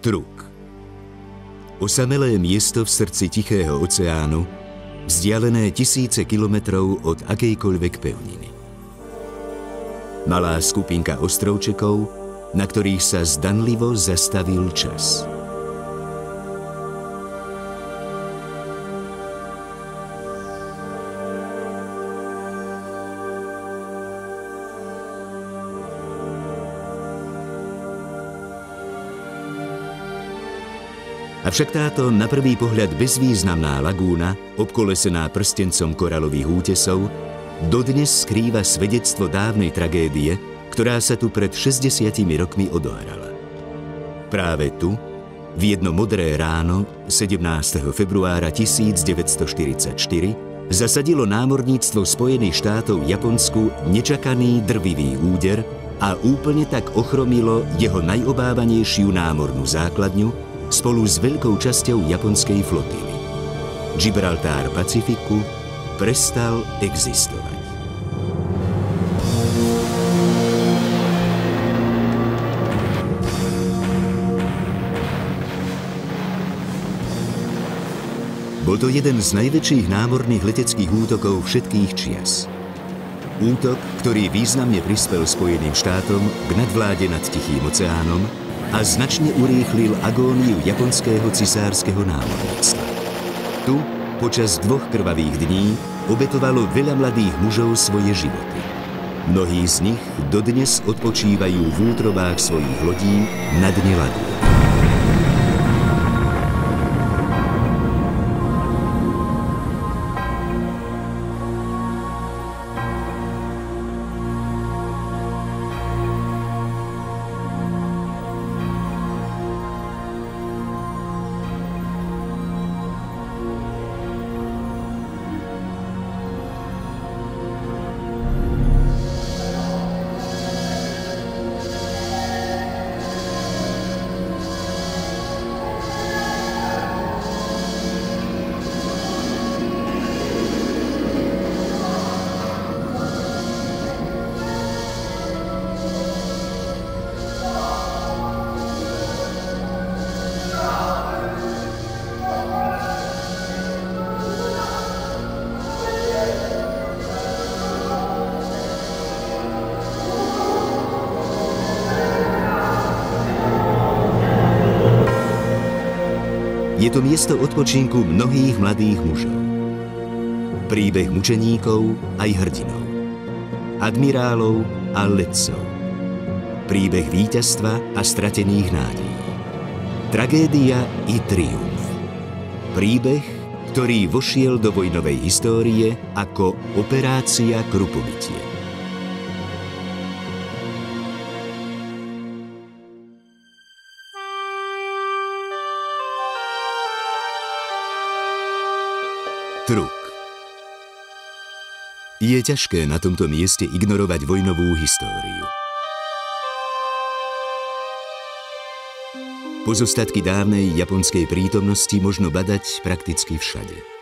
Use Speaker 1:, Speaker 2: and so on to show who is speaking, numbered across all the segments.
Speaker 1: Truk. Osamelé miesto v srdci Tichého oceánu, vzdialené tisíce kilometrov od akejkoľvek pevniny. Malá skupinka ostrovčekov, na ktorých sa zdanlivo zastavil čas. Avšak táto na prvý pohľad bezvýznamná lagúna, obkolesená prstencom koralových útesov, dodnes skrýva svedectvo dávnej tragédie, ktorá sa tu pred 60 rokmi odohrala. Práve tu, v jedno modré ráno 17. februára 1944, zasadilo námorníctvo Spojených štátov Japonsku nečakaný drvivý úder a úplne tak ochromilo jeho najobávanejšiu námornú základňu spolu s veľkou časťou japonskej flotily. Gibraltar Pacifiku prestal existovať. Bol to jeden z najväčších námorných leteckých útokov všetkých čias. Útok, ktorý významne prispel Spojeným štátom k nadvláde nad Tichým oceánom a značne urýchlil agóniu japonského cisárskeho námorníctva. Tu, počas 2 krvavých dní, obetovalo veľa mladých mužov svoje životy. Mnohí z nich dodnes odpočívajú v útrobách svojich lodí na dne lagúny. Je to miesto odpočinku mnohých mladých mužov. Príbeh mučeníkov aj hrdinov. Admirálov a letcov. Príbeh víťazstva a stratených nádejí. Tragédia i triumf. Príbeh, ktorý vošiel do vojnovej histórie ako Operácia Krupobytie. Truk. Je ťažké na tomto mieste ignorovať vojnovú históriu. Pozostatky dávnej japonskej prítomnosti možno badať prakticky všade.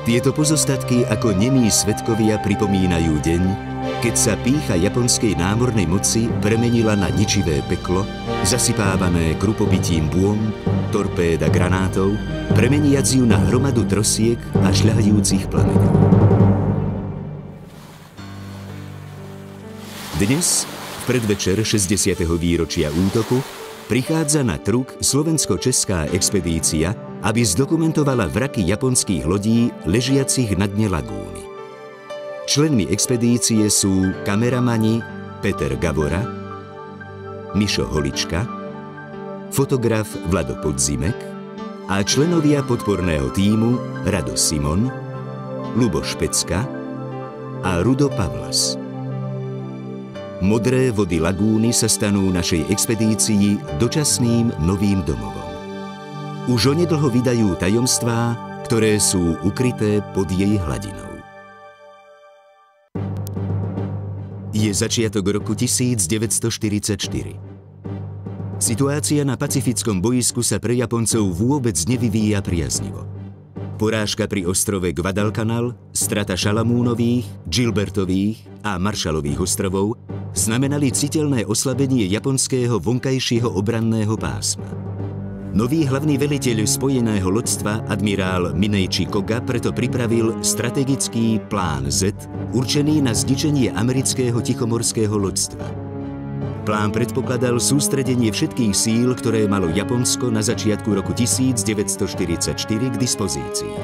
Speaker 1: Tieto pozostatky ako nemí svedkovia pripomínajú deň, keď sa pýcha japonskej námornej moci premenila na ničivé peklo, zasypávané krupobytím bôm, torpéd a granátov, premeniac ju na hromadu trosiek a šľahajúcich plameňov. Dnes, v predvečer 60. výročia útoku, prichádza na Truk slovensko-česká expedícia, aby zdokumentovala vraky japonských lodí ležiacich na dne lagúny. Členmi expedície sú kameramani Peter Gabora, Mišo Holička, fotograf Vlado Podzimek a členovia podporného tímu Rado Simon, Luboš Pecka a Rudo Pavlas. Modré vody lagúny sa stanú našej expedícii dočasným novým domovom. Už onedlho vydajú tajomstvá, ktoré sú ukryté pod jej hladinou. Je začiatok roku 1944. Situácia na pacifickom bojisku sa pre Japoncov vôbec nevyvíja priaznivo. Porážka pri ostrove Guadalcanal, strata Šalamúnových, Gilbertových a Marshallových ostrovov znamenali citeľné oslabenie japonského vonkajšieho obranného pásma. Nový hlavný veliteľ spojeného lodstva, admirál Mineichi Koga, preto pripravil strategický plán Z, určený na zničenie amerického tichomorského lodstva. Plán predpokladal sústredenie všetkých síl, ktoré malo Japonsko na začiatku roku 1944 k dispozícii.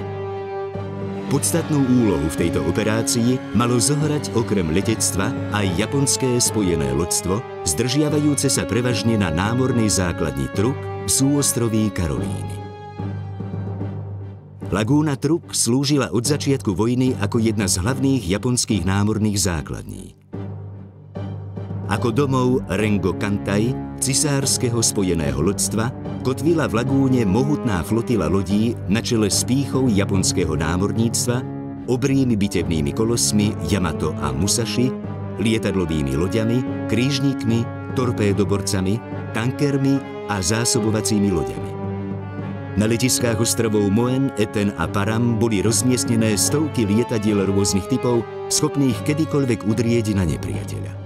Speaker 1: Podstatnú úlohu v tejto operácii malo zohrať okrem letectva aj japonské spojené lodstvo, zdržiavajúce sa prevažne na námornej základni Truk v súostroví Karolíny. Lagúna Truk slúžila od začiatku vojny ako jedna z hlavných japonských námorných základní. Ako domov Rengo Kantai, cisárskeho spojeného lodstva, kotvila v lagúne mohutná flotila lodí na čele s pýchou japonského námorníctva, obrými bitevnými kolosmi Yamato a Musashi, lietadlovými loďami, krížnikmi, torpédoborcami, tankermi a zásobovacími loďami. Na letiskách ostrovov Moen, Eten a Param boli rozmiestnené stovky lietadiel rôznych typov, schopných kedykoľvek udrieť na nepriateľa.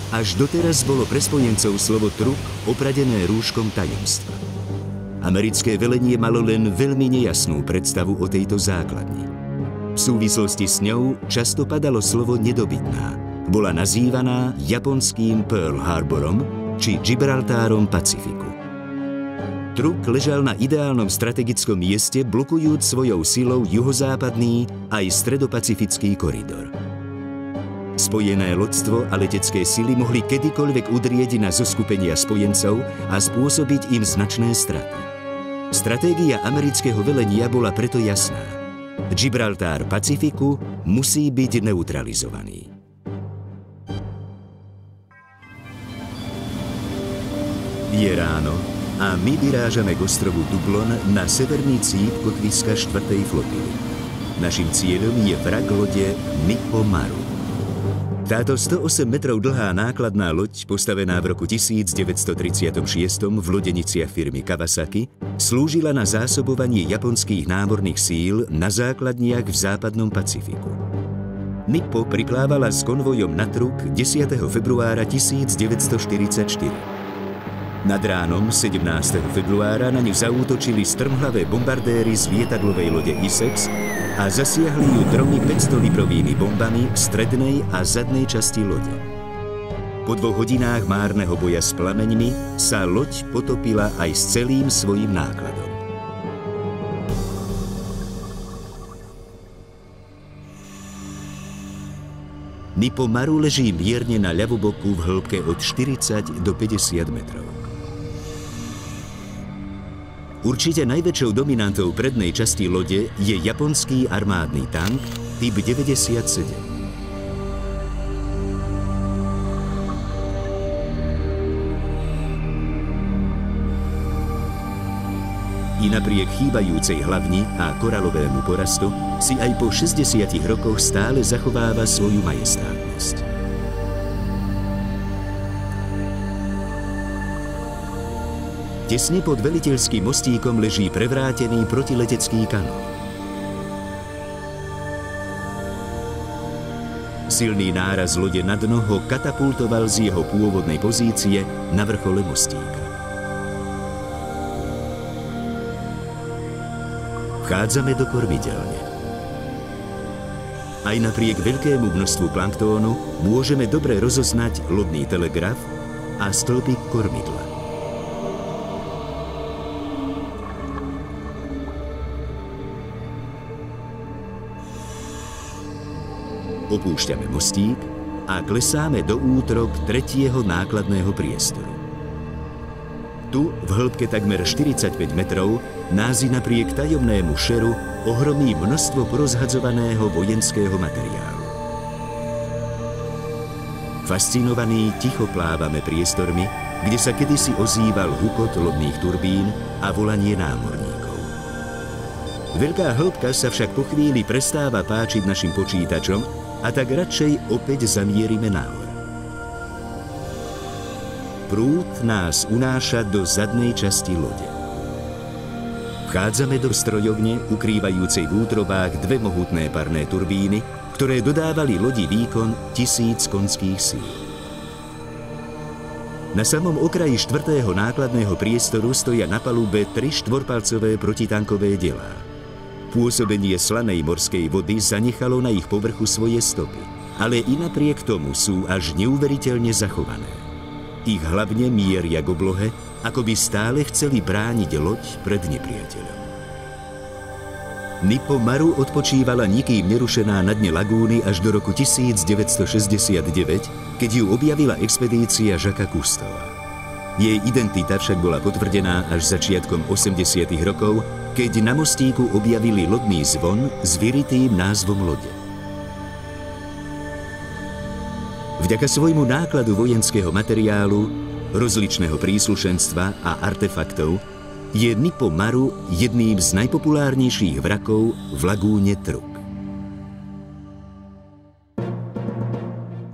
Speaker 1: Až doteraz bolo pre spojencov slovo Truk opradené rúškom tajomstva. Americké velenie malo len veľmi nejasnú predstavu o tejto základni. V súvislosti s ňou často padalo slovo nedobytná. Bola nazývaná japonským Pearl Harborom či Gibraltárom Pacifiku. Truk ležal na ideálnom strategickom mieste, blokujúc svojou silou juhozápadný aj stredopacifický koridor. Spojené lodstvo a letecké sily mohli kedykoľvek udrieť na zoskupenia spojencov a spôsobiť im značné straty. Stratégia amerického velenia bola preto jasná. Gibraltár Pacifiku musí byť neutralizovaný. Je ráno a my vyrážame k ostrovu Dublon na severný cíp kotviska 4. flotily. Naším cieľom je vrak lode Nippo Maru. Táto 108 metrov dlhá nákladná loď, postavená v roku 1936 v lodeniciach firmy Kawasaki, slúžila na zásobovanie japonských námorných síl na základniach v západnom Pacifiku. Nippo priplávala s konvojom na Truk 10. februára 1944. Nad ránom 17. februára na ňu zaútočili strmhlavé bombardéry z lietadlovej lode Essex a zasiahli ju 3 500-litrovými bombami v strednej a zadnej časti lode. Po 2 hodinách márneho boja s plameňmi sa loď potopila aj s celým svojím nákladom. Nippo Maru leží mierne na ľavoboku v hĺbke od 40 do 50 metrov. Určite najväčšou dominantou prednej časti lode je japonský armádny tank typ 97. I napriek chýbajúcej hlavni a koralovému porastu si aj po 60 rokoch stále zachováva svoju majestátnosť. Tesne pod veliteľským mostíkom leží prevrátený protiletecký kanón. Silný náraz lode na dno ho katapultoval z jeho pôvodnej pozície na vrchole mostíka. Vchádzame do kormidelne. Aj napriek veľkému množstvu planktónu môžeme dobre rozoznať lodný telegraf a stĺpik kormidla. Opúšťame mostík a klesáme do útrop 3. nákladného priestoru. Tu, v hĺbke takmer 45 metrov, nás i napriek tajomnému šeru ohromí množstvo porozhadzovaného vojenského materiálu. Fascinovaní ticho plávame priestormi, kde sa kedysi ozýval hukot lodných turbín a volanie námorníkov. Veľká hĺbka sa však po chvíli prestáva páčiť našim počítačom, a tak radšej opäť zamierime nahor. prúd nás unáša do zadnej časti lode. Vchádzame do strojovne, ukrývajúcej v útrobách dve mohutné parné turbíny, ktoré dodávali lodi výkon 1000 konských síl. Na samom okraji 4. nákladného priestoru stoja na palube 3 štvorpalcové protitankové delá. Pôsobenie slanej morskej vody zanechalo na ich povrchu svoje stopy, ale i napriek tomu sú až neuveriteľne zachované. Ich hlavne mieria k oblohe, ako by stále chceli brániť loď pred nepriateľom. Nippo Maru odpočívala nikým nerušená na dne lagúny až do roku 1969, keď ju objavila expedícia Jacquesa Cousteaua. Jej identita však bola potvrdená až začiatkom 80. rokov, keď na mostíku objavili lodný zvon s vyritým názvom lode. Vďaka svojmu nákladu vojenského materiálu, rozličného príslušenstva a artefaktov je Nippo Maru jedným z najpopulárnejších vrakov v lagúne Truk.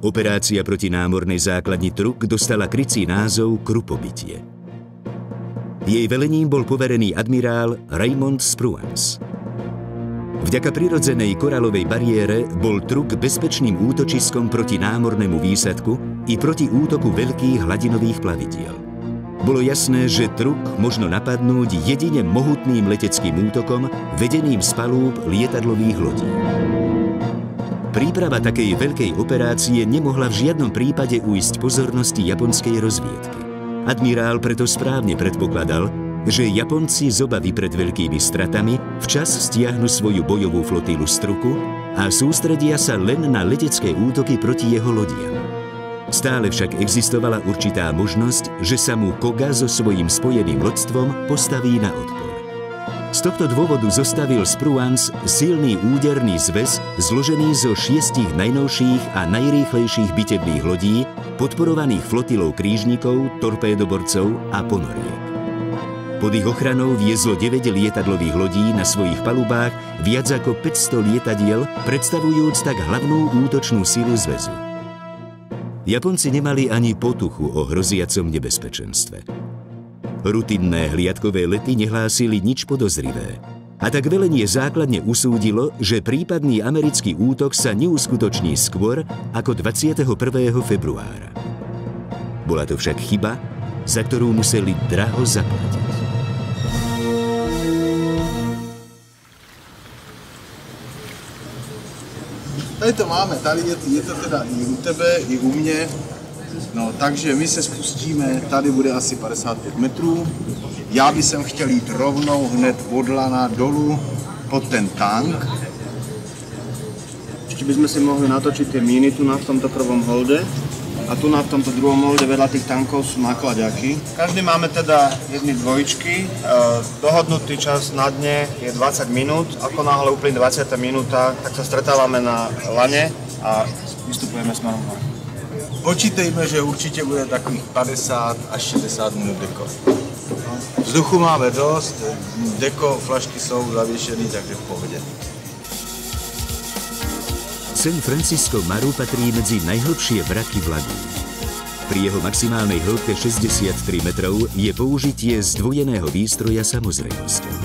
Speaker 1: Operácia proti námornej základni Truk dostala krycí názov Krupobytie. Jej velením bol poverený admirál Raymond Spruance. Vďaka prirodzenej koralovej bariére bol Truk bezpečným útočiskom proti námornému výsadku i proti útoku veľkých hladinových plavidiel. Bolo jasné, že Truk možno napadnúť jedine mohutným leteckým útokom vedeným z palúb lietadlových lodí. Príprava takej veľkej operácie nemohla v žiadnom prípade uísť pozornosti japonskej rozviedky. Admirál preto správne predpokladal, že Japonci z obavy pred veľkými stratami včas stiahnu svoju bojovú flotilu z Truku a sústredia sa len na letecké útoky proti jeho lodiam. Stále však existovala určitá možnosť, že sa mu Koga so svojím spojeným lodstvom postaví na odpor. Z tohto dôvodu zostavil Spruance silný úderný zväz zložený zo 6 najnovších a najrýchlejších bitevných lodí, podporovaných flotilou krížnikov, torpédoborcov a ponoriek. Pod ich ochranou viezlo 9 lietadlových lodí na svojich palubách viac ako 500 lietadiel, predstavujúc tak hlavnú útočnú silu zväzu. Japonci nemali ani potuchu o hroziacom nebezpečenstve. Rutinné hliadkové lety nehlásili nič podozrivé. A tak velenie základne usúdilo, že prípadný americký útok sa neuskutoční skôr ako 21. februára. Bola to však chyba, za ktorú museli draho zaplatiť.
Speaker 2: Tady to máme, tady je to teda i u tebe, i u mě. No, takže my se spustíme, tady bude asi 55 metrů. Já bych chtěl jít rovnou hned od lana dolů pod ten tank.
Speaker 3: Ještě bychom si mohli natočit ty míny tu na v tomto prvom holde. A tu na v tomto druhom holde vedľa tých tankov sú nakladiaky. Každý máme teda jedny dvojičky. Dohodnutý čas na dne je 20 minút. Ako náhle uplyne 20. minúta, tak sa stretávame na lane a vystupujeme smerom hore.
Speaker 2: Počítejme, že určitě bude takových 50 až 60 minut deko. Vzduchu máme dost, deko, flašky jsou zavěšený, takže v pohodě.
Speaker 1: San Francisco Maru patrí medzi najhlbšie vraky v lagúne. Pri jeho maximálnej hĺbke 63 metrov je použitie zdvojeného výstroja samozrejmosťou.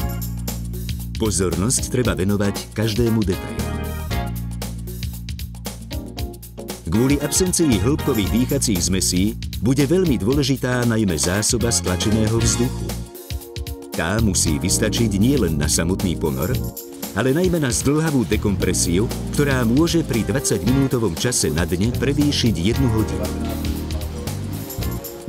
Speaker 1: Pozornosť treba venovať každému detailu. Kvôli absencii hĺbkových dýchacích zmesí bude veľmi dôležitá najmä zásoba stlačeného vzduchu. Tá musí vystačiť nielen na samotný ponor, ale najmä na zdĺhavú dekompresiu, ktorá môže pri 20-minútovom čase na dne prevýšiť 1 hodinu.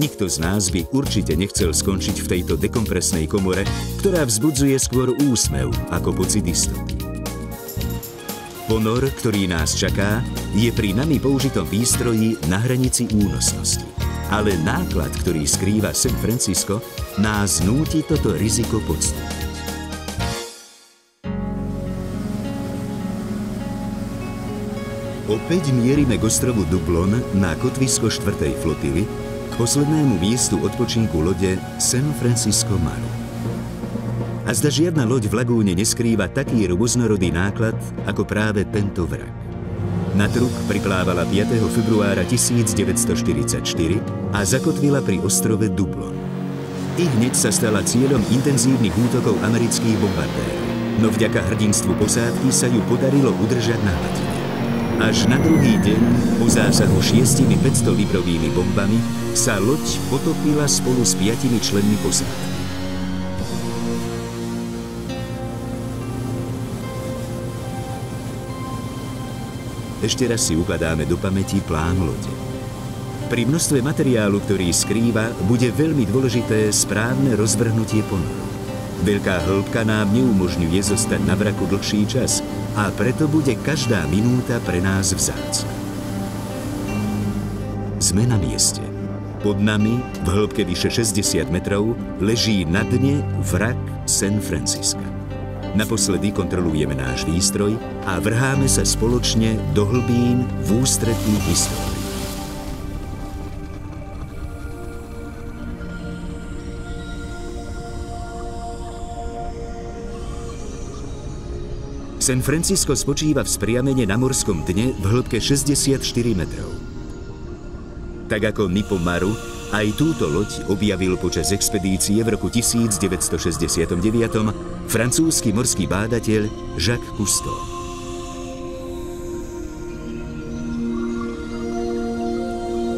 Speaker 1: Nikto z nás by určite nechcel skončiť v tejto dekompresnej komore, ktorá vzbudzuje skôr úsmev ako pocit istoty. Ponor, ktorý nás čaká, je pri nami použitom výstroji na hranici únosnosti. Ale náklad, ktorý skrýva San Francisco, nás núti toto riziko podstúpiť. Opäť mierime k ostrovu Dublon na kotvisko 4. flotily k poslednému miestu odpočinku lode San Francisco Maru. A zda žiadna loď v lagúne neskrýva taký rôznorodý náklad ako práve tento vrak. Na truk priplávala 5. februára 1944 a zakotvila pri ostrove Dublon. I hneď sa stala cieľom intenzívnych útokov amerických bombardérov, no vďaka hrdinstvu posádky sa ju podarilo udržať na hladine. Až na druhý deň, po zásahu 6 500-librovými bombami, sa loď potopila spolu s 5 členmi posádky. Ešte raz si ukladáme do pamäti plán lode. Pri množstve materiálu, ktorý skrýva, bude veľmi dôležité správne rozvrhnutie ponoru. Veľká hĺbka nám neumožňuje zostať na vraku dlhší čas a preto bude každá minúta pre nás vzácna. Sme na mieste. Pod nami, v hĺbke vyše 60 metrov, leží na dne vrak San Francisca. Naposledy kontrolujeme náš výstroj a vrháme sa spoločne do hlbín v ústretí histórii. San Francisco spočíva v spriamene na morskom dne v hĺbke 64 metrov. Tak ako Nipo Maru, aj túto loď objavil počas expedície v roku 1969 francúzsky morský bádateľ Jacques Cousteau.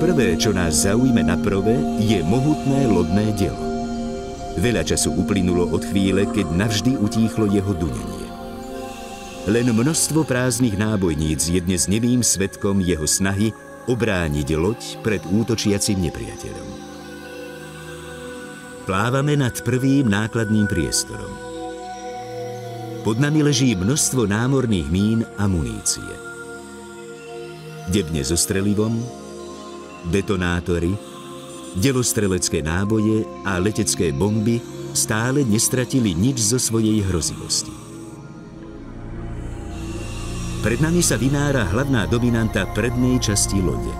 Speaker 1: Prvé, čo nás zaujme na prve, je mohutné lodné dielo. Veľa času uplynulo od chvíle, keď navždy utíchlo jeho dunenie. Len množstvo prázdnych nábojníc je dnes nemým svedkom jeho snahy obrániť loď pred útočiacim nepriateľom. Plávame nad prvým nákladným priestorom. Pod nami leží množstvo námorných mín a munície. Debne so strelivom, detonátory, delostrelecké náboje a letecké bomby stále nestratili nič zo svojej hrozivosti. Pred nami sa vynára hlavná dominanta prednej časti lode.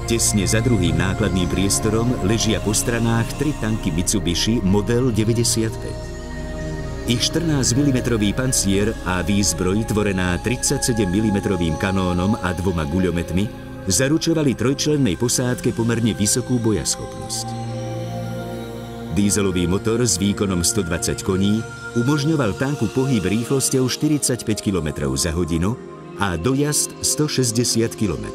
Speaker 1: Tesne za druhým nákladným priestorom ležia po stranách 3 tanky Mitsubishi model 95. Ich 14 mm pancier a výzbroj tvorená 37 mm kanónom a 2 guľometmi zaručovali trojčlennej posádke pomerne vysokú bojaschopnosť. Dízelový motor s výkonom 120 koní umožňoval tanku pohyb rýchlosťou 45 km za hodinu a dojazd 160 km.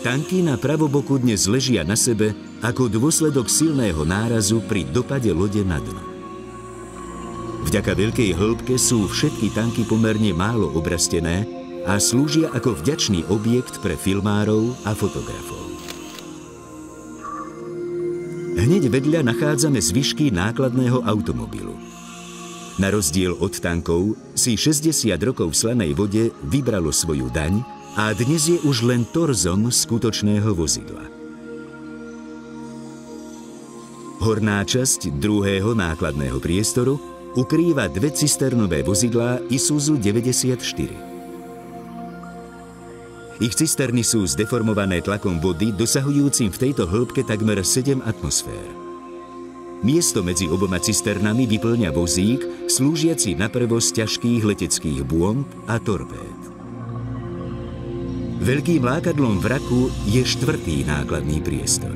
Speaker 1: Tanky na pravoboku dnes ležia na sebe ako dôsledok silného nárazu pri dopade lode na dno. Vďaka veľkej hĺbke sú všetky tanky pomerne málo obrastené a slúžia ako vďačný objekt pre filmárov a fotografov. Hneď vedľa nachádzame zvyšky nákladného automobilu. Na rozdiel od tankov si 60 rokov v slanej vode vybralo svoju daň a dnes je už len torzom skutočného vozidla. Horná časť druhého nákladného priestoru ukrýva 2 cisternové vozidlá Isuzu 94. Ich cisterny sú zdeformované tlakom vody, dosahujúcim v tejto hĺbke takmer 7 atmosfér. Miesto medzi oboma cisternami vyplňa vozík, slúžiaci na prevoz ťažkých leteckých bomb a torpéd. Veľkým lákadlom vraku je 4. nákladný priestor.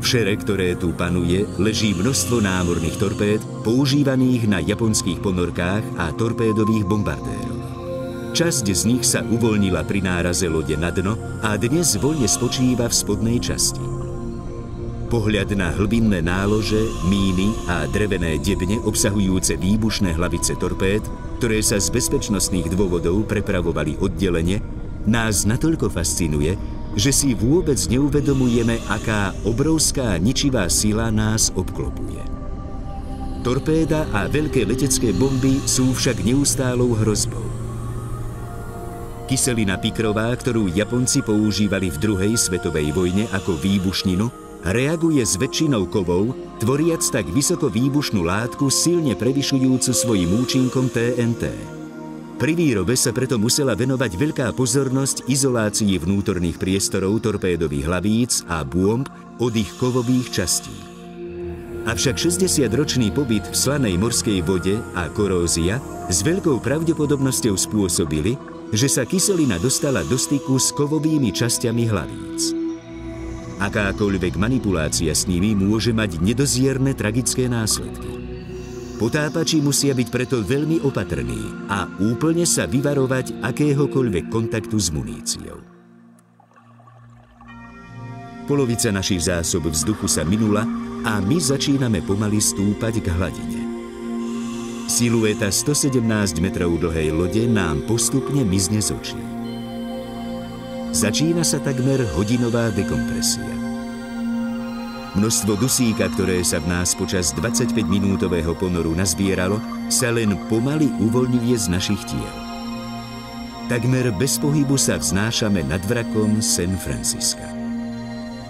Speaker 1: V šere, ktoré tu panuje, leží množstvo námorných torpéd, používaných na japonských ponorkách a torpédových bombardéroch. Časť z nich sa uvoľnila pri náraze lode na dno a dnes voľne spočíva v spodnej časti. Pohľad na hlbinné nálože, míny a drevené debne obsahujúce výbušné hlavice torpéd, ktoré sa z bezpečnostných dôvodov prepravovali oddelene, nás natoľko fascinuje, že si vôbec neuvedomujeme, aká obrovská ničivá sila nás obklopuje. Torpéda a veľké letecké bomby sú však neustálou hrozbou. Kyselina pikrová, ktorú Japonci používali v druhej svetovej vojne ako výbušninu, reaguje s väčšinou kovov, tvoriac tak vysoko výbušnú látku silne prevyšujúcu svojim účinkom TNT. Pri výrobe sa preto musela venovať veľká pozornosť izolácii vnútorných priestorov torpédových hlavíc a bomb od ich kovových častí. Avšak 60-ročný pobyt v slanej morskej vode a korózia s veľkou pravdepodobnosťou spôsobili, že sa kyselina dostala do styku s kovovými časťami hlavíc. Akákoľvek manipulácia s nimi môže mať nedozierne tragické následky. Potápači musia byť preto veľmi opatrní a úplne sa vyvarovať akéhokoľvek kontaktu s muníciou. Polovica našich zásob vzduchu sa minula a my začíname pomaly stúpať k hladine. Silueta 117 metrov dlhej lode nám postupne mizne z očí. Začína sa takmer hodinová dekompresia. Množstvo dusíka, ktoré sa v nás počas 25-minútového ponoru nazbieralo, sa len pomaly uvoľňuje z našich tiel. Takmer bez pohybu sa vznášame nad vrakom San Francisca.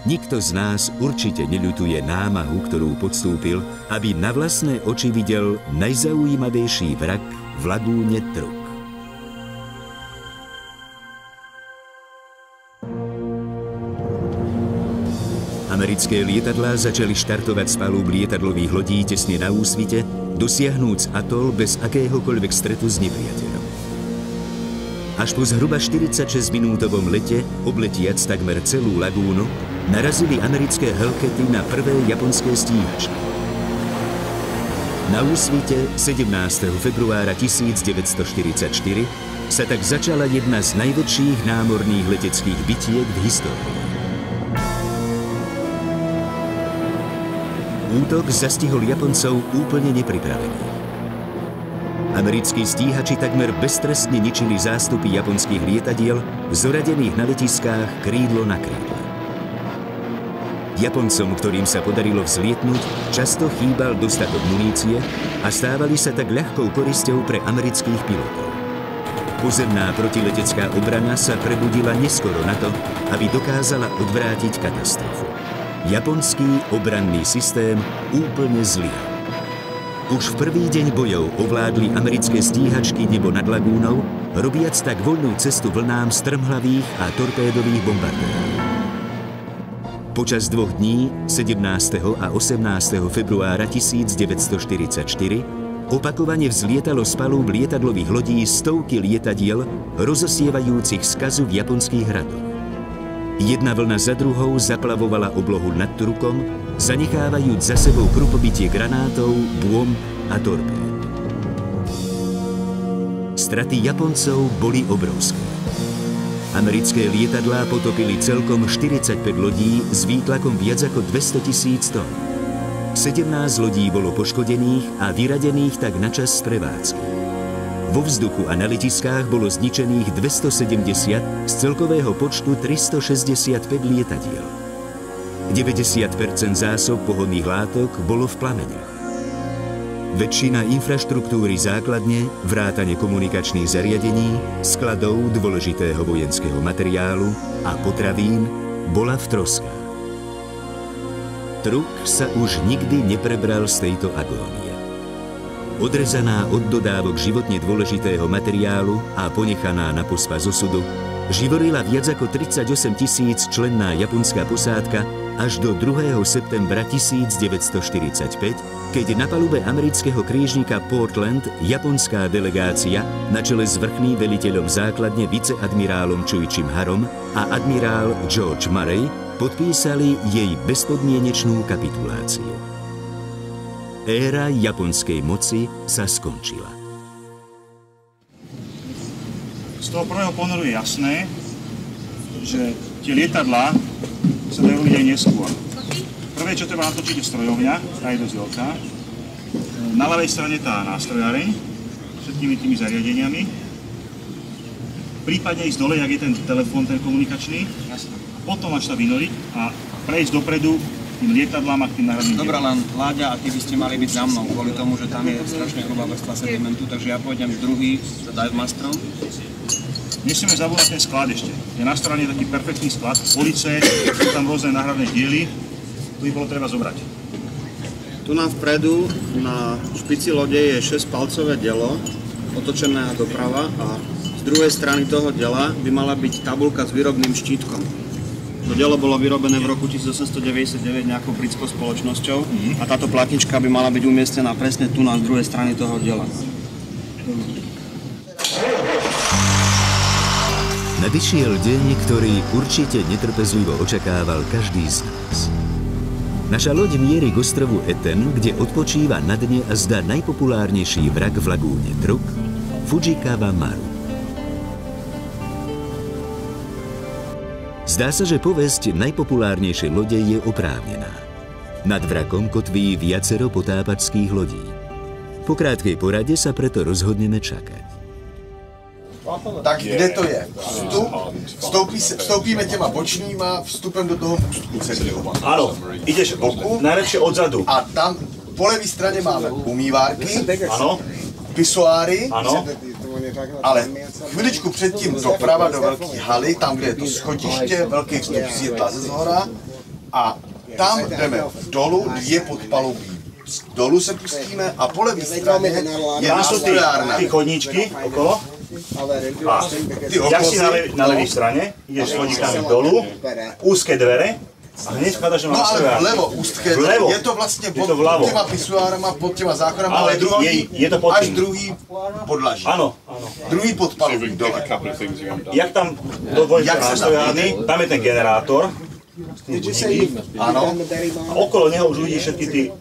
Speaker 1: Nikto z nás určite neľutuje námahu, ktorú podstúpil, aby na vlastné oči videl najzaujímavejší vrak v lagúne Truk. Americké lietadlá začali štartovať z palúb lietadlových lodí tesne na úsvite, dosiahnúc atol bez akéhokoľvek stretu s nepriateľom. Až po zhruba 46-minútovom lete, obletiac takmer celú lagúnu, narazili americké Hellcaty na prvé japonské stíhačky. Na úsvite 17. februára 1944 sa tak začala jedna z najväčších námorných leteckých bitiek v histórii. Útok zastihol Japoncov úplne nepripravených. Americkí stíhači takmer beztrestne ničili zástupy japonských lietadiel zoradených na letiskách krídlo na krídle. Japoncom, ktorým sa podarilo vzlietnúť, často chýbal dostatok munície a stávali sa tak ľahkou korisťou pre amerických pilotov. Pozemná protiletecká obrana sa prebudila neskoro na to, aby dokázala odvrátiť katastrofu. Japonský obranný systém úplne zlyhal. Už v prvý deň bojov ovládli americké stíhačky nebo nad lagúnou, robiac tak voľnú cestu vlnám strmhlavých a torpédových bombardérov. Počas 2 dní, 17. a 18. februára 1944, opakovane vzlietalo z palúb lietadlových lodí stovky lietadiel, rozosievajúcich skazu v japonských hradoch. Jedna vlna za druhou zaplavovala oblohu nad Trukom, zanechávajúc za sebou krupobytie granátov, bômb a torpéd. Straty Japoncov boli obrovské. Americké lietadlá potopili celkom 45 lodí s výtlakom viac ako 200 000 tón. 17 lodí bolo poškodených a vyradených tak načas z prevádzky. Vo vzduchu a na letiskách bolo zničených 270 z celkového počtu 365 lietadiel. 90% zásob pohonných látok bolo v plameňoch. Väčšina infraštruktúry základne, vrátane komunikačných zariadení, skladov dôležitého vojenského materiálu a potravín bola v troskách. Truk sa už nikdy neprebral z tejto agónie. Odrezaná od dodávok životne dôležitého materiálu a ponechaná na pospas osudu, živorila viac ako 38 000 členná japonská posádka až do 2. septembra 1945, keď na palube amerického krížnika Portland japonská delegácia na čele s vrchným veliteľom základne viceadmirálom Chuichim Harom a admirál George Murray podpísali jej bezpodmienečnú kapituláciu. Éra japonskej moci sa skončila.
Speaker 3: Z toho prvého ponoru je jasné, že tie lietadlá sa dajú robiť aj neskôr. Prvé, čo treba natočiť, je strojovňa, tá je dosť veľká. Na ľavej strane tá nástrojáreň, všetkými tými zariadeniami. Prípadne ísť dole, jak je ten telefón, ten komunikačný. Potom až sa vynoriť a prejsť dopredu tým lietadlám a tým náhradným dielom.
Speaker 4: Dobre, len Láďa a ty by ste mali byť za mnou, kvôli tomu, že tam je strašne hrubá vrstva sedimentu, takže ja pôjdem druhý za dive masterom.
Speaker 3: Nesmieme zabúdať ten sklad ešte. Je na strane taký perfektný sklad, police, sú tam rôzne náhradné diely, to by bolo treba zobrať.
Speaker 4: Tu nám vpredu na špici lode je 6-palcové dielo, otočené doprava a z druhej strany toho diela by mala byť tabuľka s výrobným štítkom. To dielo bolo vyrobené v roku 1899 nejakou britskou spoločnosťou a táto platnička by mala byť umiestnená presne tu na druhej strane toho diela.
Speaker 1: Nadišiel deň, ktorý určite netrpezlivo očakával každý z nás. Naša loď mierí k ostrovu Eten, kde odpočíva na dne a zdá najpopulárnejší vrak v lagúne Truk, Fujikawa Maru. Zdá sa, že povesť najpopulárnejšej lode je oprávnená. Nad vrakom kotví viacero potápačských lodí. Po krátkej porade sa preto rozhodneme čakať.
Speaker 2: Tak kde to je? Vstoupíme těma bočníma vstupem do toho můstku celého.
Speaker 5: Áno, ideš boku, najlepšie odzadu.
Speaker 2: A tam po levé straně máme umývárky,
Speaker 5: Áno,
Speaker 2: pisoáry,
Speaker 5: áno.
Speaker 2: ale chviličku předtím doprava do velké haly, tam, kde je to schodiště, velký vstup světla ze zhora a tam jdeme dolů, je podpalubí. Dolů se pustíme a po levé straně je
Speaker 5: Tam sú
Speaker 2: nástrojárna.
Speaker 5: ty chodníčky okolo. A jak si na levej strane, ideš s chodníkami dolu, úzke dvere a hneď vkladaš na
Speaker 2: No ale
Speaker 5: nástrojárnu.
Speaker 2: vlevo ústké,
Speaker 5: Vlevo.
Speaker 2: je to vlastně
Speaker 5: Je to vľavo.
Speaker 2: pod těma pisuárama, pod těma záchranama,
Speaker 5: Ale
Speaker 2: ale druhý,
Speaker 5: je to pod
Speaker 2: až
Speaker 5: tým.
Speaker 2: druhý podlaží.
Speaker 5: Áno, áno.
Speaker 2: Druhý podpalubí dole.
Speaker 5: Jak tam dovoliť
Speaker 2: Jak
Speaker 5: do
Speaker 2: sa
Speaker 5: nástrojárny, tam je ten generátor.
Speaker 2: Ano,
Speaker 5: A okolo neho už uvidíš všetky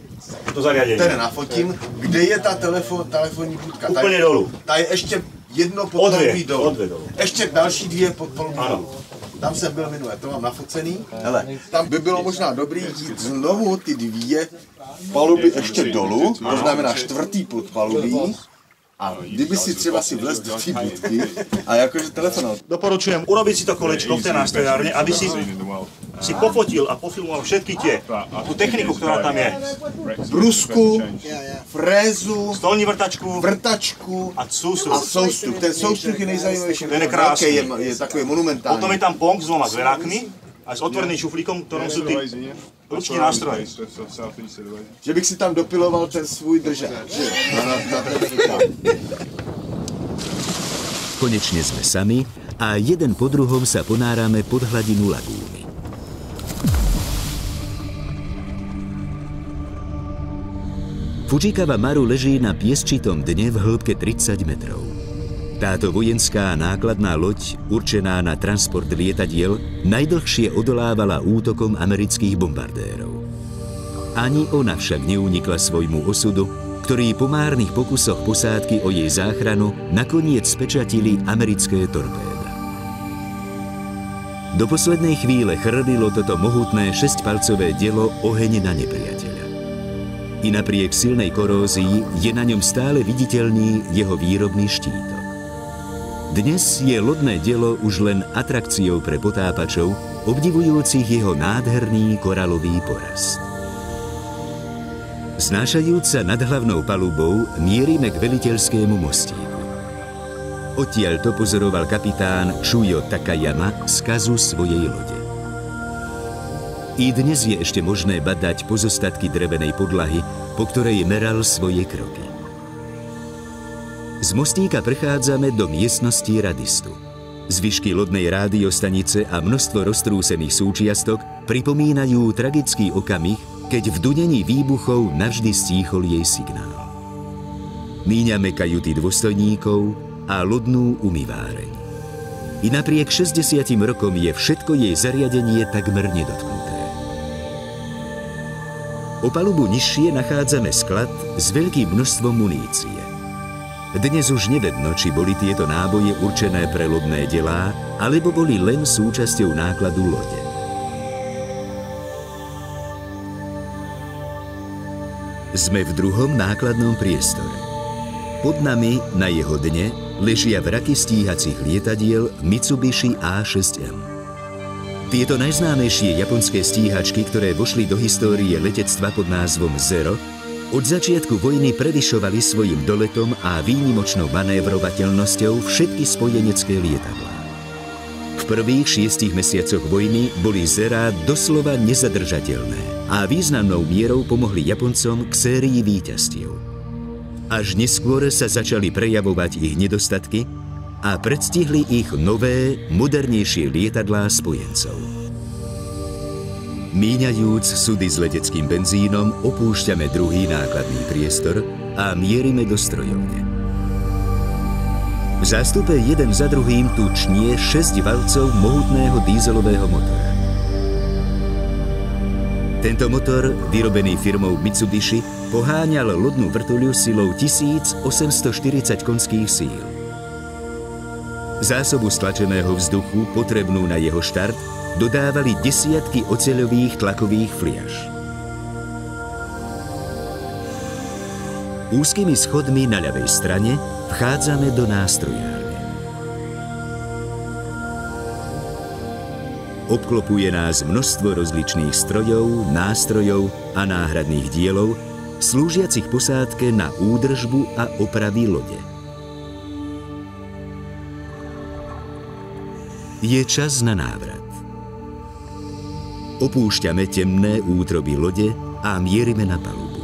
Speaker 5: to zariadenie.
Speaker 2: tady nafotím. Kde je ta telefonní budka?
Speaker 5: Úplně dolů.
Speaker 2: Ta je ještě jedno podpalubí dolů.
Speaker 5: O dvě dolů.
Speaker 2: Ještě další dvě podpalubí
Speaker 5: Ano.
Speaker 2: dolů. Tam jsem byl minule, to mám nafocený. Hele, tam by bylo možná dobrý jít znovu ty dvě paluby ještě dolů, to znamená čtvrtý podpalubí. A kdyby si třeba si vlez do té budky a jakože telefonál.
Speaker 5: Doporučujem urobiť si to kolečko v tej nástrojárne, aby si pofotil a pofilmoval všetky tú techniku, ktorá tam je.
Speaker 2: Brusku, frézu,
Speaker 5: Stolní vrtačku
Speaker 2: vrtačku
Speaker 5: a sústup.
Speaker 2: a soustup. Ten soustup je nejzajímavější.
Speaker 5: Ten je krásný.
Speaker 2: Je takový monumentální.
Speaker 5: Potom je tam pong s dvoma dverákmi a s otvoreným šuflíkom, v ktorom sú tí ruční nástroje.
Speaker 2: Že bych si tam dopiloval ten svůj držák.
Speaker 1: Konečne sme sami a jeden po druhom sa ponárame pod hladinu lagúny. Fujikawa Maru leží na piesčitom dne v hĺbke 30 metrov. Táto vojenská nákladná loď, určená na transport lietadiel, najdlhšie odolávala útokom amerických bombardérov. Ani ona však neunikla svojmu osudu, ktorý po márnych pokusoch posádky o jej záchranu nakoniec spečatili americké torpéda. Do poslednej chvíle chrlilo toto mohutné šesťpalcové dielo oheň na nepriateľa. I napriek silnej korózii je na ňom stále viditeľný jeho výrobný štítok. Dnes je lodné dielo už len atrakciou pre potápačov, obdivujúcich jeho nádherný koralový porast. Znášajúc sa nad hlavnou palubou, mierime k veliteľskému mostíku. Odtiaľ to pozoroval kapitán Shuyo Takayama skazu svojej lode. I dnes je ešte možné badať pozostatky drevenej podlahy, po ktorej meral svoje kroky. Z mostíka prechádzame do miestnosti radistu. Zvyšky lodnej rádiostanice a množstvo roztrúsených súčiastok pripomínajú tragický okamih, keď v dunení výbuchov navždy stíchol jej signál. Míňame kajuty dôstojníkov a lodnú umýváreň. I napriek 60 rokom je všetko jej zariadenie takmer nedotknuté. O palubu nižšie nachádzame sklad s veľkým množstvom munície. Dnes už nevedno, či boli tieto náboje určené pre lodné delá, alebo boli len súčasťou nákladu lode. Sme v druhom nákladnom priestore. Pod nami, na jeho dne, ležia vraky stíhacích lietadiel Mitsubishi A6M. Tieto najznámejšie japonské stíhačky, ktoré vošli do histórie letectva pod názvom Zero, od začiatku vojny prevyšovali svojim doletom a výnimočnou manévrovateľnosťou všetky spojenecké lietadlá. V prvých 6 mesiacoch vojny boli Zerá doslova nezadržateľné a významnou mierou pomohli Japoncom k sérii víťazstiev. Až neskôr sa začali prejavovať ich nedostatky a predstihli ich nové, modernejšie lietadlá spojencov. Míňajúc sudy s leteckým benzínom, opúšťame druhý nákladný priestor a mierime do strojovne. V zástupe jeden za druhým tu čnie 6 valcov mohutného dízelového motora. Tento motor, vyrobený firmou Mitsubishi, poháňal lodnú vrtuľu silou 1840 konských síl. Zásobu stlačeného vzduchu, potrebnú na jeho štart, dodávali desiatky oceľových tlakových fliaž. Úzkými schodmi na ľavej strane vchádzame do nástrojárne. Obklopuje nás množstvo rozličných strojov, nástrojov a náhradných dielov, slúžiacich posádke na údržbu a opravy lode. Je čas na návrat. Opúšťame temné útroby lode a mierime na palubu.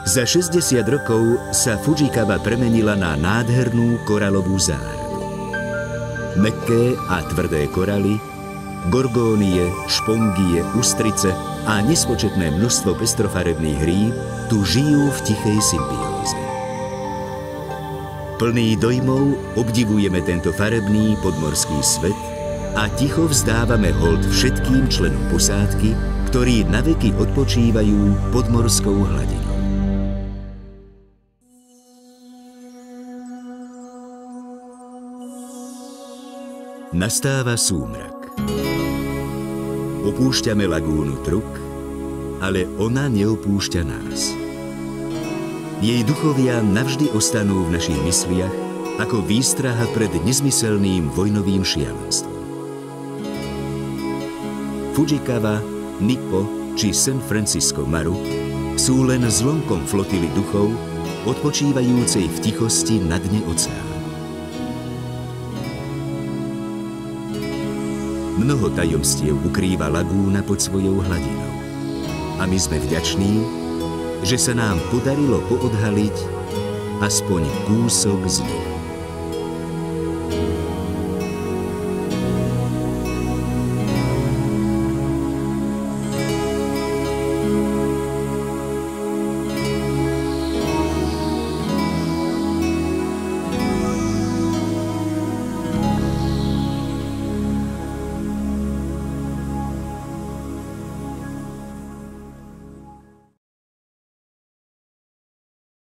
Speaker 1: Za 60 rokov sa Fujikawa premenila na nádhernú koralovú záhradu. Mäkké a tvrdé koraly, gorgónie, špongie, ústrice a nespočetné množstvo pestrofarebných rýb tu žijú v tichej symbióze. Plný dojmov obdivujeme tento farebný podmorský svet a ticho vzdávame hold všetkým členom posádky, ktorí naveky odpočívajú pod morskou hladinou. Nastáva súmrak. Opúšťame lagúnu Truk, ale ona neopúšťa nás. Jej duchovia navždy ostanú v našich mysliach ako výstraha pred nezmyselným vojnovým šialenstvom. Fujikawa, Nippo či San Francisco Maru sú len zlomkom flotily duchov, odpočívajúcej v tichosti na dne oceánu. Mnoho tajomstiev ukrýva lagúna pod svojou hladinou. A my sme vďační, že sa nám podarilo poodhaliť aspoň kúsok z nich.